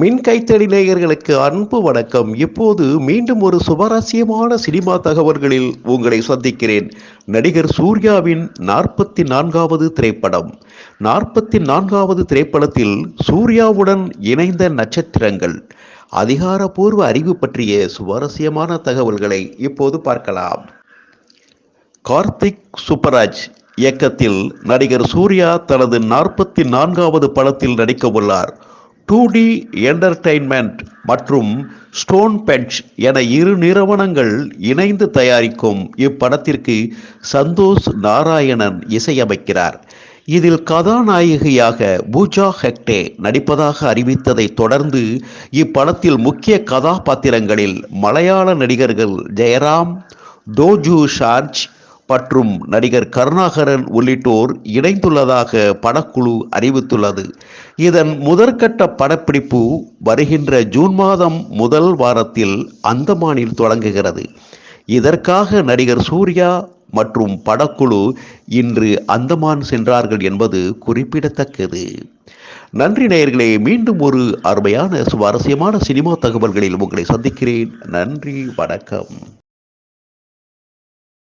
மின் கைத்தறி நேயர்களுக்கு அன்பு வணக்கம். இப்போது மீண்டும் ஒரு சுவாரஸ்யமான சினிமா தகவல்களில் உங்களை சந்திக்கிறேன். நடிகர் சூர்யாவின் 44வது திரைப்படம். 44வது திரைப்படத்தில் சூர்யாவுடன் இணைந்த நட்சத்திரங்கள். அதிகாரப்பூர்வ அறிவு பற்றிய சுவாரஸ்யமான தகவல்களை இப்போது பார்க்கலாம். கார்த்திக் சுப்பராஜ் இயக்கத்தில் நடிகர் சூர்யா தனது 44வது படத்தில் நடிக்க உள்ளார். 2D என்டர்டெயின்மெண்ட் மற்றும் ஸ்டோன் பெஞ்ச் என இரு நிறுவனங்கள் இணைந்து தயாரிக்கும் இப்படத்திற்கு சந்தோஷ் நாராயணன் இசையமைக்கிறார். இதில் கதாநாயகியாக பூஜா ஹெக்டே நடிப்பதாக அறிவித்ததை தொடர்ந்து இப்படத்தில் முக்கிய கதாபாத்திரங்களில் மலையாள நடிகர்கள் ஜெயராம், டோஜு ஷார்ஜ் மற்றும் நடிகர் கருணாகரன் உள்ளிட்டோர் இணைந்துள்ளதாக படக்குழு அறிவித்துள்ளது. இதன் முதற்கட்ட படப்பிடிப்பு வருகின்ற ஜூன் மாதம் முதல் வாரத்தில் அந்தமானில் தொடங்குகிறது. இதற்காக நடிகர் சூர்யா மற்றும் படக்குழு இன்று அந்தமான் சென்றார்கள் என்பது குறிப்பிடத்தக்கது. நன்றி நேயர்களே, மீண்டும் ஒரு அருமையான சுவாரஸ்யமான சினிமா தகவல்களில் உங்களை சந்திக்கிறேன். நன்றி, வணக்கம்.